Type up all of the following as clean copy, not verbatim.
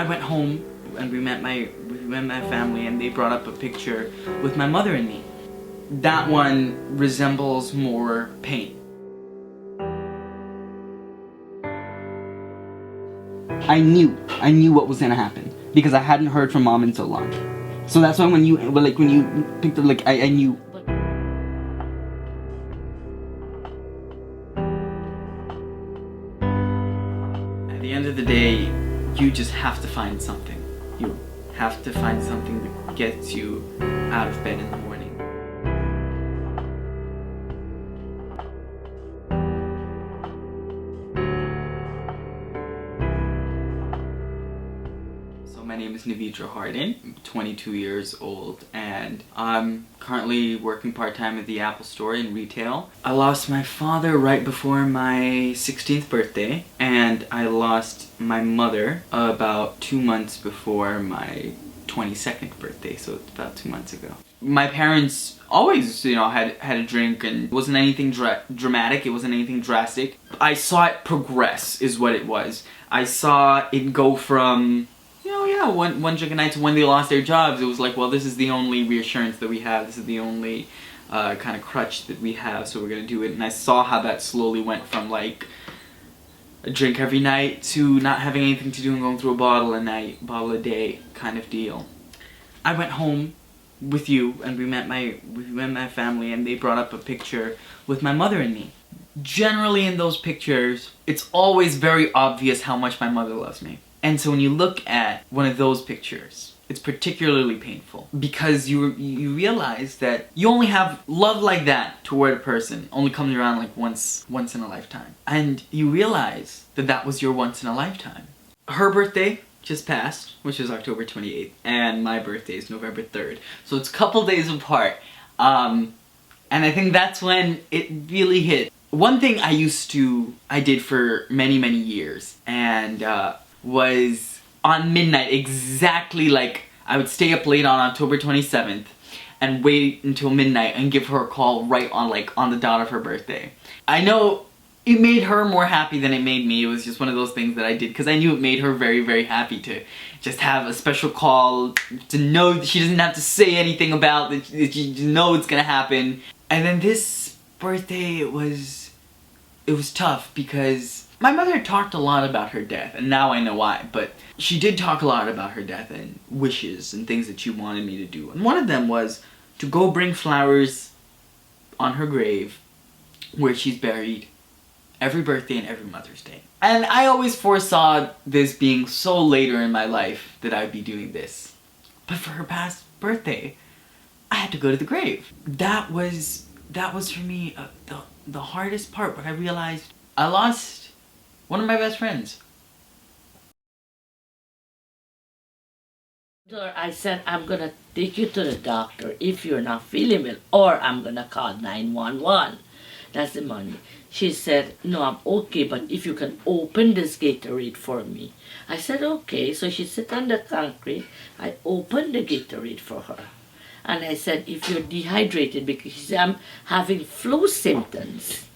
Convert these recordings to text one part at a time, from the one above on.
I went home and we met my family, and they brought up a picture with my mother and me. That one resembles more pain. I knew what was gonna happen because I hadn't heard from mom in so long. So that's why when you picked up, I knew. At the end of the day, you just have to find something. You have to find something that gets you out of bed in the morning. My name is Navitra Hardin. I'm 22 years old, and I'm currently working part-time at the Apple Store in retail. I lost my father right before my 16th birthday, and I lost my mother about 2 months before my 22nd birthday, so it's about 2 months ago. My parents always, had a drink, and it wasn't anything dramatic, it wasn't anything drastic. I saw it progress, is what it was. I saw it go from one drink a night to when they lost their jobs. It was like, well, this is the only reassurance that we have. This is the only kind of crutch that we have, so we're gonna do it. And I saw how that slowly went from like a drink every night to not having anything to do and going through a bottle a night, bottle a day kind of deal. I went home with you, and we met my family, and they brought up a picture with my mother and me. Generally in those pictures, it's always very obvious how much my mother loves me. And so when you look at one of those pictures, it's particularly painful because you realize that you only have love like that toward a person only comes around like once in a lifetime. And you realize that that was your once in a lifetime. Her birthday just passed, which is October 28th, and my birthday is November 3rd. So it's a couple days apart. And I think that's when it really hit. One thing I did for many years, and was on midnight, exactly like I would stay up late on October 27th and wait until midnight and give her a call right on the dot of her birthday. I know it made her more happy than it made me. It was just one of those things that I did because I knew it made her very happy to just have a special call, to know that she doesn't have to say anything about that, you know it's gonna happen. And then this birthday, it was tough because my mother talked a lot about her death, and now I know why, but she did talk a lot about her death and wishes and things that she wanted me to do. And one of them was to go bring flowers on her grave where she's buried every birthday and every Mother's Day. And I always foresaw this being so later in my life that I'd be doing this. But for her past birthday, I had to go to the grave. That was for me the hardest part, when I realized I lost one of my best friends. I said, I'm gonna take you to the doctor if you're not feeling well, or I'm gonna call 911. That's the money. She said, no, I'm okay, but if you can open this Gatorade for me. I said, okay. So she sat on the concrete. I opened the Gatorade for her. And I said, if you're dehydrated, because she said, I'm having flu symptoms.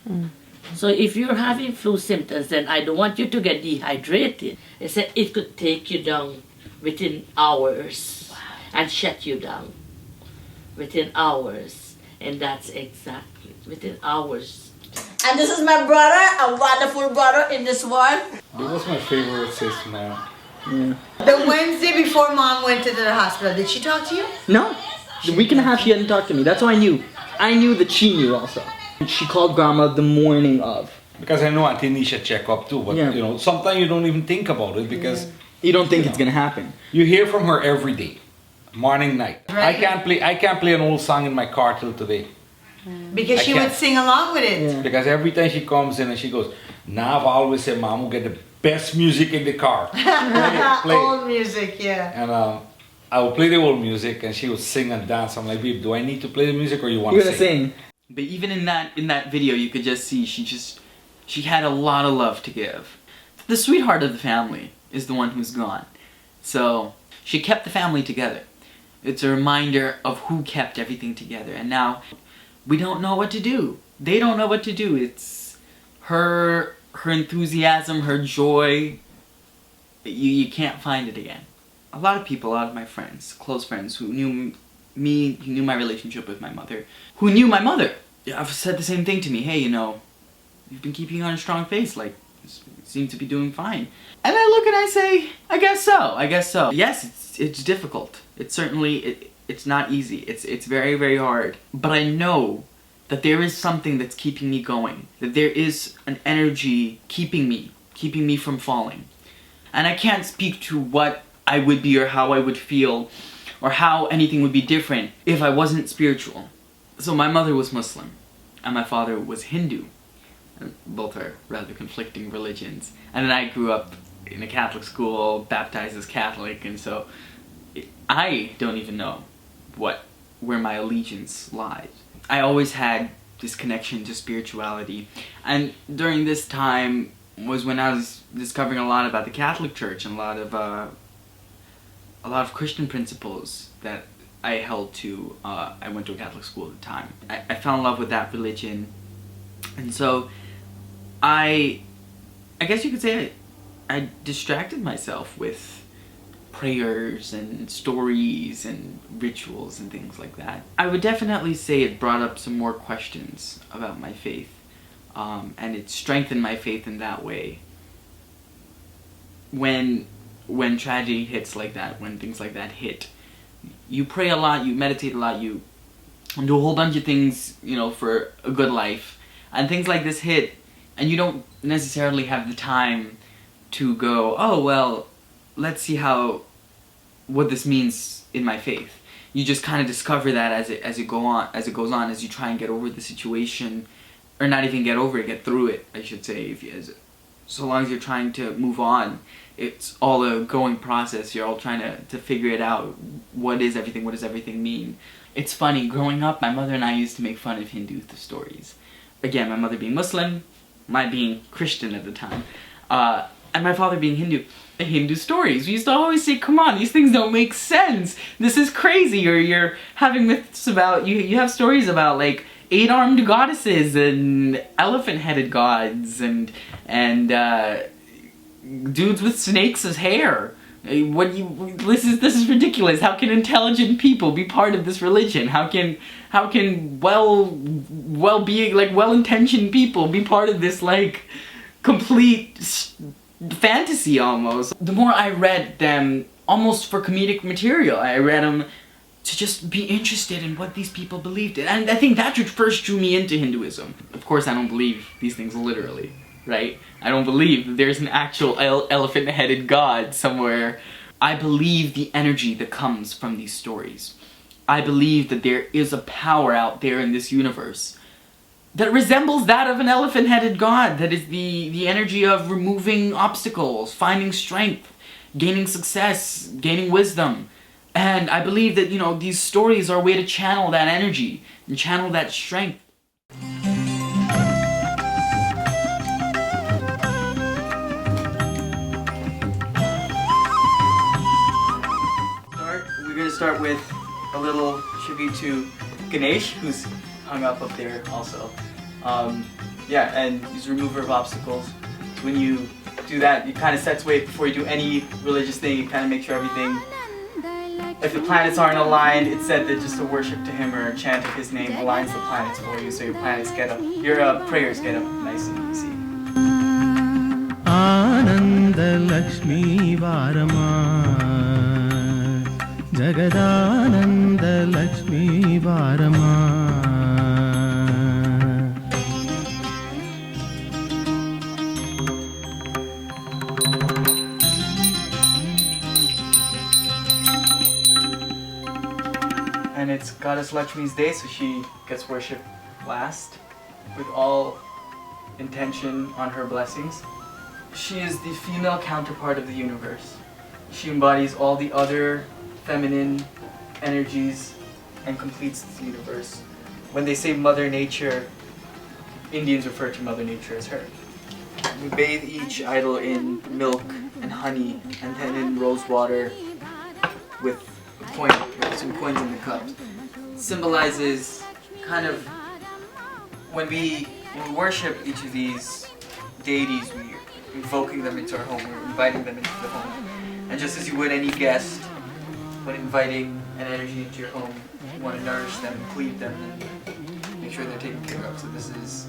So if you're having flu symptoms, then I don't want you to get dehydrated. I said it could take you down within hours. Wow. And shut you down within hours. And that's exactly within hours. And this is my brother, a wonderful brother in this one. This was my favorite sister now. Yeah. The Wednesday before Mom went to the hospital, did she talk to you? No. The week and a half she hadn't talked to me. That's how I knew. I knew that she knew also. She called Grandma the morning of. Because I know Auntie Nisha check up too, but sometimes you don't even think about it because you don't think it's gonna happen. You hear from her every day, morning, night. Right. I can't play an old song in my car till today. Because she would sing along with it. Yeah. Because every time she comes in and she goes, now I've always said, Mom will get the best music in the car. play. Old music, yeah. And I will play the old music and she would sing and dance. I'm like, babe, do I need to play the music or you want to sing? But even in that video, you could just see she had a lot of love to give. The sweetheart of the family is the one who's gone. So she kept the family together. It's a reminder of who kept everything together. And now we don't know what to do. They don't know what to do. It's her enthusiasm, her joy. You can't find it again. A lot of people, a lot of my friends, close friends who knew me, who knew my relationship with my mother, who knew my mother, have said the same thing to me. Hey, you know, you've been keeping on a strong face, like, you seem to be doing fine. And I look and I say, I guess so. Yes, it's difficult. It's certainly, it's not easy. It's very, very hard. But I know that there is something that's keeping me going. That there is an energy keeping me from falling. And I can't speak to what I would be or how I would feel or how anything would be different if I wasn't spiritual. So my mother was Muslim and my father was Hindu. Both are rather conflicting religions. And then I grew up in a Catholic school, baptized as Catholic, and so I don't even know where my allegiance lies. I always had this connection to spirituality, and during this time was when I was discovering a lot about the Catholic Church and a lot of Christian principles that I held to. I went to a Catholic school at the time. I fell in love with that religion, and so I guess you could say I distracted myself with prayers and stories and rituals and things like that. I would definitely say it brought up some more questions about my faith, and it strengthened my faith in that way. When tragedy hits like that, when things like that hit, you pray a lot, you meditate a lot, you do a whole bunch of things, you know, for a good life, and things like this hit, and you don't necessarily have the time to go, oh well, let's see what this means in my faith. You just kind of discover that as it goes on, as you try and get over the situation, or not even get over it, get through it, I should say. So long as you're trying to move on, it's all a going process. You're all trying to figure it out. What does everything mean? It's funny, growing up, my mother and I used to make fun of Hindu stories. Again, my mother being Muslim, my being Christian at the time, and my father being Hindu stories. We used to always say, come on, these things don't make sense. This is crazy. Or you're having myths about, you have stories about like 8-armed goddesses and elephant-headed gods and dudes with snakes as hair. This is ridiculous. How can intelligent people be part of this religion? How can well-being, like well-intentioned people be part of this like complete fantasy almost? The more I read them, almost for comedic material, I read them to just be interested in what these people believed in. And I think that first drew me into Hinduism. Of course, I don't believe these things literally, right? I don't believe that there's an actual elephant-headed god somewhere. I believe the energy that comes from these stories. I believe that there is a power out there in this universe that resembles that of an elephant-headed god, that is the energy of removing obstacles, finding strength, gaining success, gaining wisdom. And I believe that, you know, these stories are a way to channel that energy and channel that strength. We're going to start with a little tribute to Ganesh, who's hung up there also. Yeah, and he's a remover of obstacles. When you do that, it kind of sets way before you do any religious thing. You kind of make sure everything, if the planets aren't aligned, it's said that just a worship to him or a chant of his name aligns the planets for you, so your planets get up, your prayers get up nice and easy. Ananda Lakshmi Varama Jagadananda Lakshmi Varama. And it's Goddess Lakshmi's day, so she gets worshipped last with all intention on her blessings. She is the female counterpart of the universe. She embodies all the other feminine energies and completes the universe. When they say Mother Nature, Indians refer to Mother Nature as her. We bathe each idol in milk and honey and then in rose water with some coins in the cups. It symbolizes kind of when we worship each of these deities, invoking them into our home, we're inviting them into the home. And just as you would any guest, when inviting an energy into your home, you want to nourish them, clean them, and make sure they're taken care of. So this is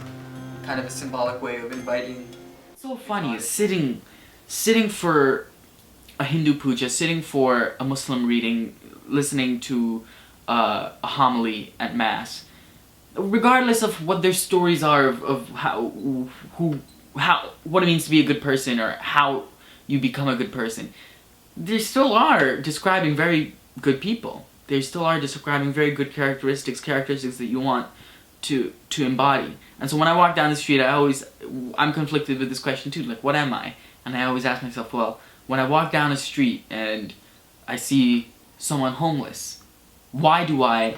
kind of a symbolic way of inviting. So funny is sitting for a Hindu puja, sitting for a Muslim reading, listening to a homily at mass, regardless of what their stories are of how what it means to be a good person or how you become a good person, they still are describing very good people. They still are describing very good characteristics that you want to embody. And so when I walk down the street, I'm conflicted with this question too, like, what am I? And I always ask myself, well, when I walk down a street and I see someone homeless, why do I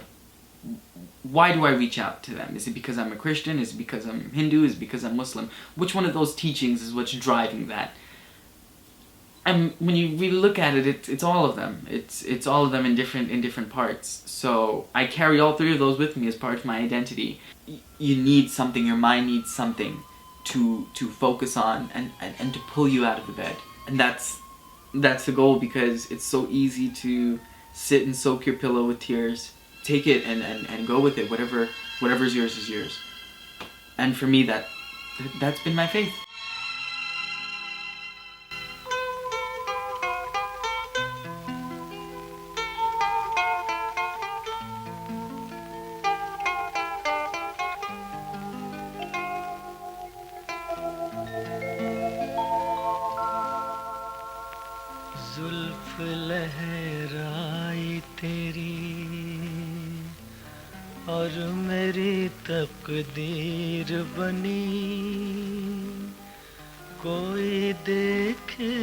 reach out to them? Is it because I'm a Christian? Is it because I'm Hindu? Is it because I'm Muslim? Which one of those teachings is what's driving that? And when you really look at it, it's all of them. It's all of them in different parts. So I carry all three of those with me as part of my identity. You need something. Your mind needs something to focus on and to pull you out of the bed. And that's the goal, because it's so easy to sit and soak your pillow with tears. Take it and go with it. Whatever's yours is yours. And for me, that's been my faith. जुल्फ लहराई तेरी और मेरी तकदीर बनी, कोई देखे